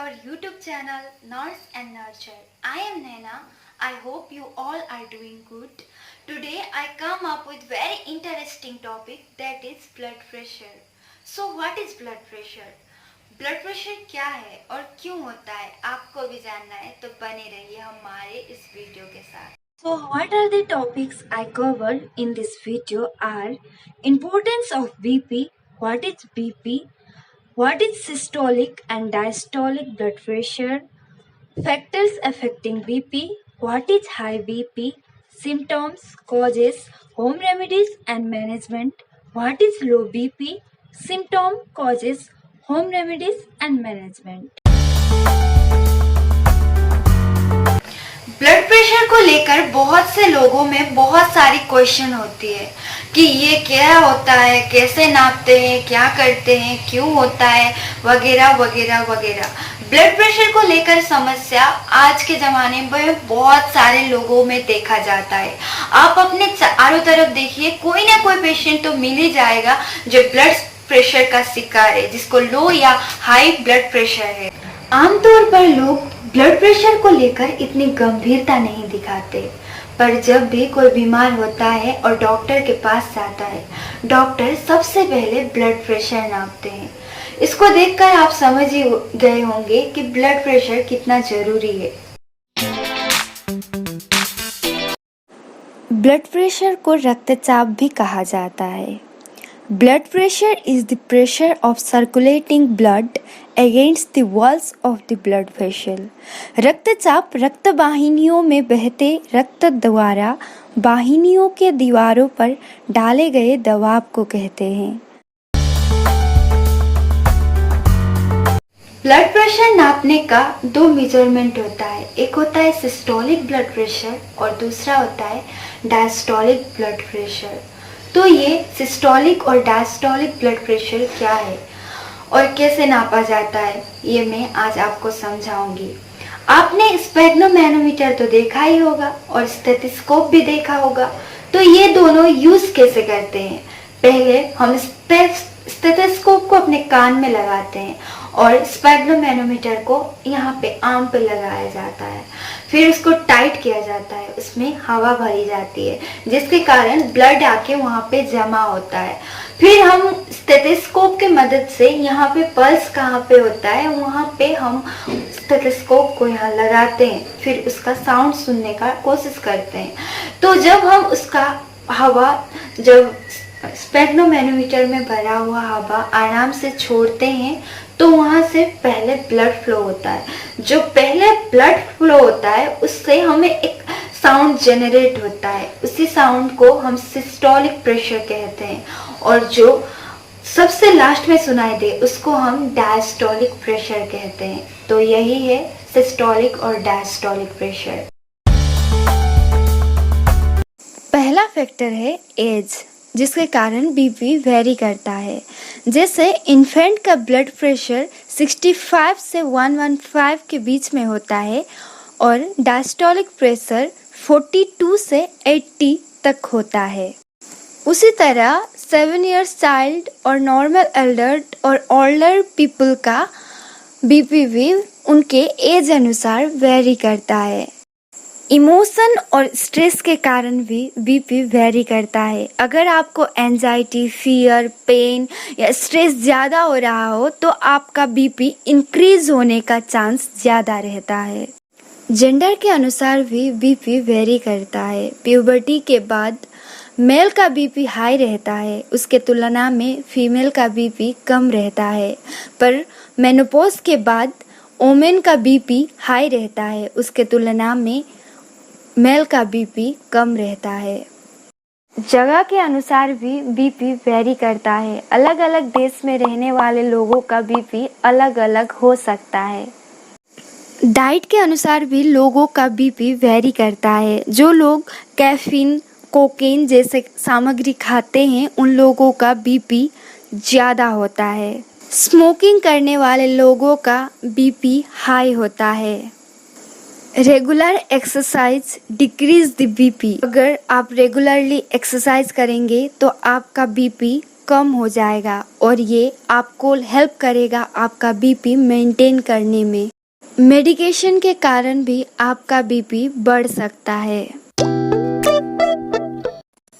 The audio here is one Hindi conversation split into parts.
our YouTube channel Nurse and Nurture. I am Naina. I hope you all are doing good. Today I come up with very interesting topic, that is blood pressure. So what is blood pressure? Blood pressure क्या है और क्यों होता है, आपको भी जानना है तो बने रहिए हमारे इस वीडियो के साथ. So what are the topics I covered in this video are importance of BP, what is BP, what is systolic and diastolic blood pressure, factors affecting BP, what is high BP, symptoms, causes, home remedies and management, what is low BP, symptom, causes, home remedies and management. Blood pressure को लेकर बहुत से लोगों में बहुत सारी क्वेश्चन होती है कि ये क्या होता है, कैसे नापते हैं, क्या करते हैं, क्यों होता है, वगैरह वगैरह वगैरह. ब्लड प्रेशर को लेकर समस्या आज के ज़माने में बहुत सारे लोगों में देखा जाता है. आप अपने चारों तरफ देखिए, कोई ना कोई पेशेंट तो मिल ही जाएगा जो ब्लड प्रेशर का शिकार है, जिसको लो या हाई ब्लड प्रेशर है. आमतौर पर लोग ब्लड प्रेशर को लेकर इतनी गंभीरता नहीं दिखाते, पर जब भी कोई बीमार होता है और डॉक्टर के पास जाता है, डॉक्टर सबसे पहले ब्लड प्रेशर नापते हैं. इसको देखकर आप समझ ही गए होंगे कि ब्लड प्रेशर कितना जरूरी है. ब्लड प्रेशर को रक्तचाप भी कहा जाता है. Blood pressure is the pressure of circulating blood against the walls of the blood vessel. रक्तचाप रक्त वाहिनियों में बहते रक्त द्वारा वाहिनियों के दीवारों पर डाले गए दबाव को कहते हैं. ब्लड प्रेशर नापने का दो मेजरमेंट होता है. एक होता है सिस्टोलिक ब्लड प्रेशर और दूसरा होता है डायस्टोलिक ब्लड प्रेशर. तो ये सिस्टोलिक और डायस्टोलिक ब्लड प्रेशर क्या है और कैसे नापा जाता है, ये मैं आज आपको समझाऊंगी. आपने स्पेग्नोमैनोमीटर तो देखा ही होगा और स्टेथोस्कोप भी देखा होगा. तो ये दोनों यूज कैसे करते हैं? पहले हम स्टेथोस्कोप को अपने कान में लगाते हैं और स्पेग्नोमैनोमीटर को यहाँ पे आर्म पे लगाया जाता है. फिर उसको टाइट किया जाता है, उसमें हवा भरी जाती है जिसके कारण ब्लड आके वहाँ पे जमा होता है. फिर हम स्टेथोस्कोप की मदद से यहाँ पे पल्स कहाँ पे होता है वहाँ पे हम स्टेथोस्कोप को यहाँ लगाते हैं, फिर उसका साउंड सुनने का कोशिश करते हैं. तो जब हम उसका हवा जब स्पेग्नोमैनोमीटर में भरा हुआ हवा आराम से छोड़ते हैं तो वहाँ से पहले ब्लड फ्लो होता है. जो पहले ब्लड फ्लो होता है उससे हमें एक साउंड जनरेट होता है. उसी साउंड को हम सिस्टोलिक प्रेशर कहते हैं और जो सबसे लास्ट में सुनाई दे उसको हम डायस्टोलिक प्रेशर कहते हैं. तो यही है सिस्टोलिक और डायस्टोलिक प्रेशर. पहला फैक्टर है एज, जिसके कारण बीपी वेरी करता है. जैसे इन्फेंट का ब्लड प्रेशर 65 से 115 के बीच में होता है और डायस्टोलिक प्रेशर 42 से 80 तक होता है. उसी तरह 7 इयर्स चाइल्ड और नॉर्मल एडल्ट और ओल्डर पीपल का बीपी भी उनके एज अनुसार वेरी करता है. इमोशन और स्ट्रेस के कारण भी बीपी वेरी करता है. अगर आपको एंजाइटी, फियर, पेन या स्ट्रेस ज़्यादा हो रहा हो तो आपका बीपी इंक्रीज होने का चांस ज़्यादा रहता है. जेंडर के अनुसार भी बीपी वेरी करता है. प्यूबर्टी के बाद मेल का बीपी हाई रहता है, उसके तुलना में फीमेल का बीपी कम रहता है. पर मेनोपॉज के बाद वुमेन का बीपी हाई रहता है, उसके तुलना में मेल का बीपी कम रहता है. जगह के अनुसार भी बीपी वेरी करता है. अलग अलग देश में रहने वाले लोगों का बीपी अलग अलग हो सकता है. डाइट के अनुसार भी लोगों का बीपी वेरी करता है. जो लोग कैफीन, कोकेन जैसे सामग्री खाते हैं उन लोगों का बीपी ज़्यादा होता है. स्मोकिंग करने वाले लोगों का बीपी हाई होता है. Regular exercise decrease the BP. अगर आप रेगुलरली एक्सरसाइज करेंगे तो आपका बीपी कम हो जाएगा और ये आपको हेल्प करेगा आपका बीपी मेंटेन करने में. मेडिकेशन के कारण भी आपका बीपी बढ़ सकता है।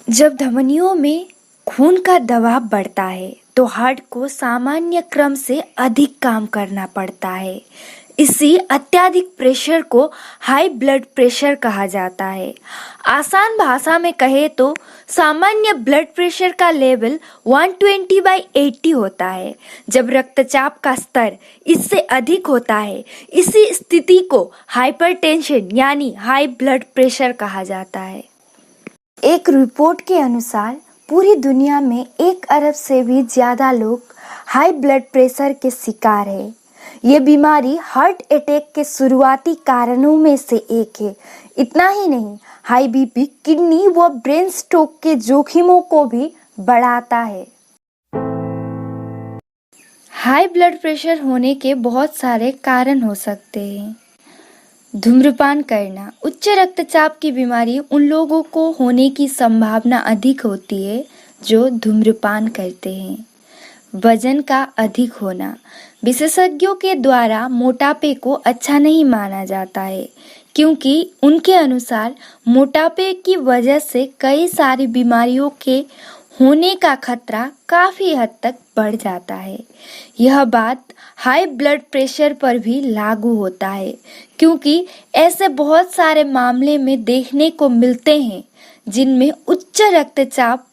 जब धमनियों में खून का दबाव बढ़ता है तो हार्ट को सामान्य क्रम से अधिक काम करना पड़ता है। इसी अत्यधिक प्रेशर को हाई ब्लड प्रेशर कहा जाता है। आसान भाषा में कहे तो सामान्य ब्लड प्रेशर का लेवल 120/80 होता है। जब रक्तचाप का स्तर इससे अधिक होता है, इसी स्थिति को हाइपरटेंशन यानी हाई ब्लड प्रेशर कहा जाता है। एक रिपोर्ट के अनुसार पूरी दुनिया में 1 अरब से भी ज़्यादा लोग हाई ब्लड प्रेशर के शिकार हैं। ये बीमारी हार्ट अटैक के शुरुआती कारणों में से एक है। इतना ही नहीं, हाई बीपी किडनी व ब्रेन स्ट्रोक के जोखिमों को भी बढ़ाता है। हाई ब्लड प्रेशर होने के बहुत सारे कारण हो सकते हैं। धूम्रपान करना। उच्च रक्तचाप की बीमारी उन लोगों को होने की संभावना अधिक होती है जो धूम्रपान करते हैं। वजन का अधिक होना। विशेषज्ञों के द्वारा मोटापे को अच्छा नहीं माना जाता है, क्योंकि उनके अनुसार मोटापे की वजह से कई सारी बीमारियों के होने का खतरा काफ़ी हद तक बढ़ जाता है। यह बात हाई ब्लड प्रेशर पर भी लागू होता है, क्योंकि ऐसे बहुत सारे मामले में देखने को मिलते हैं जिनमें उच्च रक्तचाप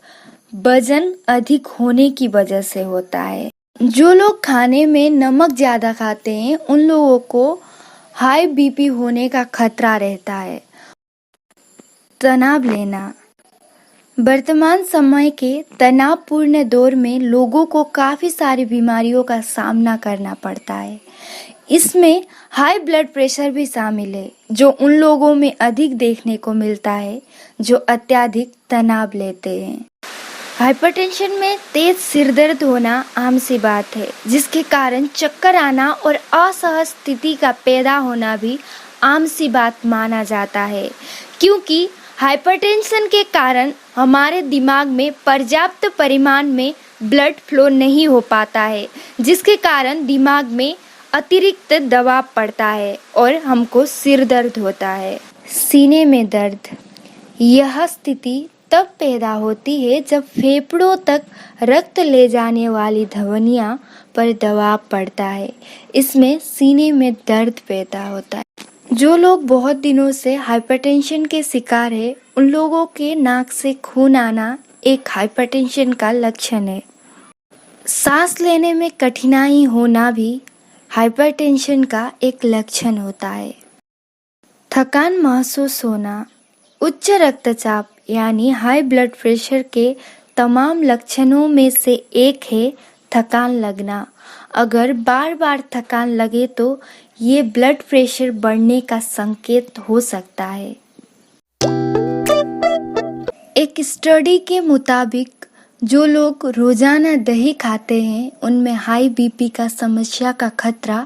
वजन अधिक होने की वजह से होता है। जो लोग खाने में नमक ज़्यादा खाते हैं उन लोगों को हाई बीपी होने का खतरा रहता है। तनाव लेना। वर्तमान समय के तनावपूर्ण दौर में लोगों को काफ़ी सारी बीमारियों का सामना करना पड़ता है। इसमें हाई ब्लड प्रेशर भी शामिल है, जो उन लोगों में अधिक देखने को मिलता है जो अत्यधिक तनाव लेते हैं। हाइपरटेंशन में तेज सिरदर्द होना आम सी बात है, जिसके कारण चक्कर आना और असहज स्थिति का पैदा होना भी आम सी बात माना जाता है, क्योंकि हाइपरटेंशन के कारण हमारे दिमाग में पर्याप्त परिमाण में ब्लड फ्लो नहीं हो पाता है, जिसके कारण दिमाग में अतिरिक्त दबाव पड़ता है और हमको सिर दर्द होता है। सीने में दर्द। यह स्थिति तब पैदा होती है जब फेफड़ों तक रक्त ले जाने वाली धमनियों पर दबाव पड़ता है। इसमें सीने में दर्द पैदा होता है। जो लोग बहुत दिनों से हाइपरटेंशन के शिकार हैं, उन लोगों के नाक से खून आना एक हाइपरटेंशन का लक्षण है। सांस लेने में कठिनाई होना भी हाइपरटेंशन का एक लक्षण होता है। थकान महसूस होना। उच्च रक्तचाप यानी हाई ब्लड प्रेशर के तमाम लक्षणों में से एक है थकान लगना। अगर बार बार थकान लगे तो ये ब्लड प्रेशर बढ़ने का संकेत हो सकता है। एक स्टडी के मुताबिक जो लोग रोजाना दही खाते हैं उनमें हाई बीपी का समस्या का खतरा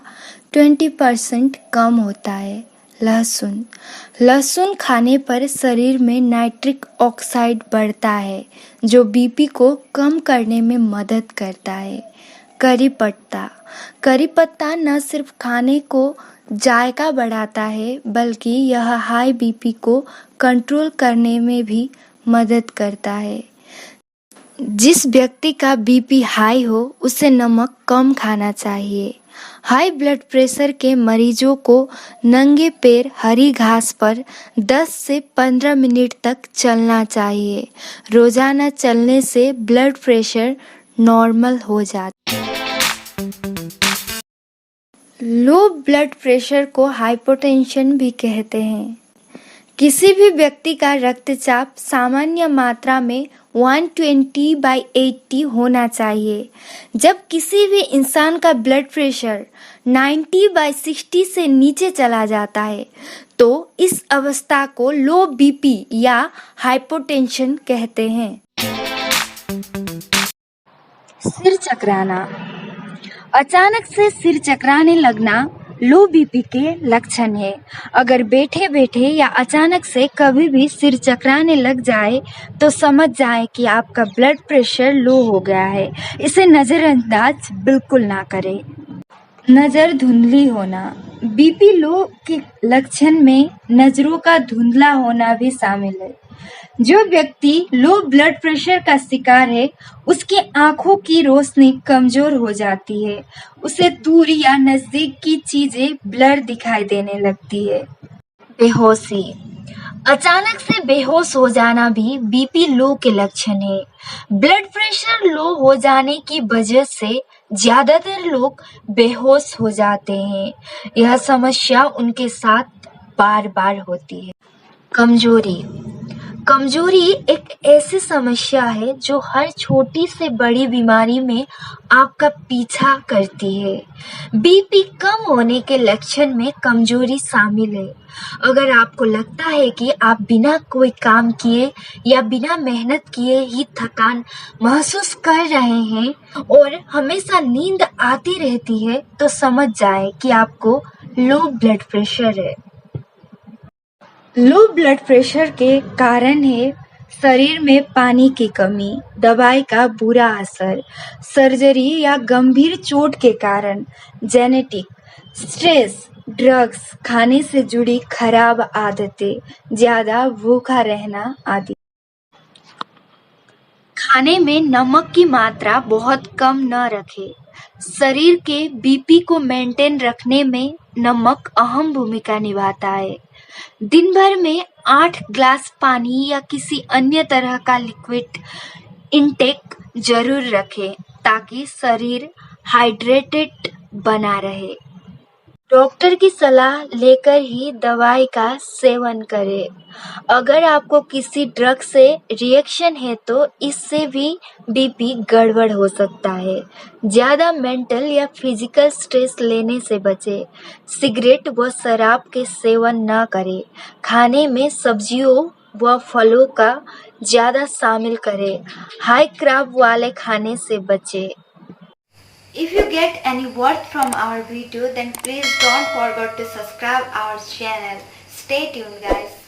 20% कम होता है। लहसुन खाने पर शरीर में नाइट्रिक ऑक्साइड बढ़ता है, जो बीपी को कम करने में मदद करता है। करी पत्ता न सिर्फ खाने को जायका बढ़ाता है, बल्कि यह हाई बीपी को कंट्रोल करने में भी मदद करता है। जिस व्यक्ति का बीपी हाई हो उसे नमक कम खाना चाहिए। हाई ब्लड प्रेशर के मरीजों को नंगे पैर हरी घास पर 10 से 15 मिनट तक चलना चाहिए। रोजाना चलने से ब्लड प्रेशर नॉर्मल हो जाता है। लो ब्लड प्रेशर को हाइपोटेंशन भी कहते हैं। किसी भी व्यक्ति का रक्तचाप सामान्य मात्रा में 120/80 होना चाहिए। जब किसी भी इंसान का ब्लड प्रेशर 90/60 से नीचे चला जाता है तो इस अवस्था को लो बीपी या हाइपोटेंशन कहते हैं। सिर चकराना। अचानक से सिर चकराने लगना लो बीपी के लक्षण है। अगर बैठे बैठे या अचानक से कभी भी सिर चकराने लग जाए तो समझ जाए कि आपका ब्लड प्रेशर लो हो गया है। इसे नज़रअंदाज बिल्कुल ना करें। नज़र धुंधली होना। बीपी लो के लक्षण में नजरों का धुंधला होना भी शामिल है। जो व्यक्ति लो ब्लड प्रेशर का शिकार है, उसकी आंखों की रोशनी कमजोर हो जाती है, उसे दूर या नजदीक की चीजें ब्लर दिखाई देने लगती है। बेहोशी, अचानक से बेहोश हो जाना भी बीपी लो के लक्षण है। ब्लड प्रेशर लो हो जाने की वजह से ज्यादातर लोग बेहोश हो जाते हैं। यह समस्या उनके साथ बार बार होती है। कमजोरी, कमजोरी एक ऐसी समस्या है जो हर छोटी से बड़ी बीमारी में आपका पीछा करती है। बीपी कम होने के लक्षण में कमजोरी शामिल है। अगर आपको लगता है कि आप बिना कोई काम किए या बिना मेहनत किए ही थकान महसूस कर रहे हैं और हमेशा नींद आती रहती है, तो समझ जाएं कि आपको लो ब्लड प्रेशर है। लो ब्लड प्रेशर के कारण है शरीर में पानी की कमी, दवाई का बुरा असर, सर्जरी या गंभीर चोट के कारण, जेनेटिक, स्ट्रेस, ड्रग्स, खाने से जुड़ी खराब आदतें, ज्यादा भूखा रहना आदि। खाने में नमक की मात्रा बहुत कम न रखें। शरीर के बीपी को मेंटेन रखने में नमक अहम भूमिका निभाता है। दिन भर में 8 ग्लास पानी या किसी अन्य तरह का लिक्विड इंटेक जरूर रखें ताकि शरीर हाइड्रेटेड बना रहे। डॉक्टर की सलाह लेकर ही दवाई का सेवन करें। अगर आपको किसी ड्रग से रिएक्शन है तो इससे भी बीपी गड़बड़ हो सकता है। ज्यादा मेंटल या फिजिकल स्ट्रेस लेने से बचें। सिगरेट व शराब के सेवन न करें। खाने में सब्जियों व फलों का ज्यादा शामिल करें। हाई कार्ब वाले खाने से बचें। If you get any worth from our video, then please don't forget to subscribe our channel. Stay tuned, guys.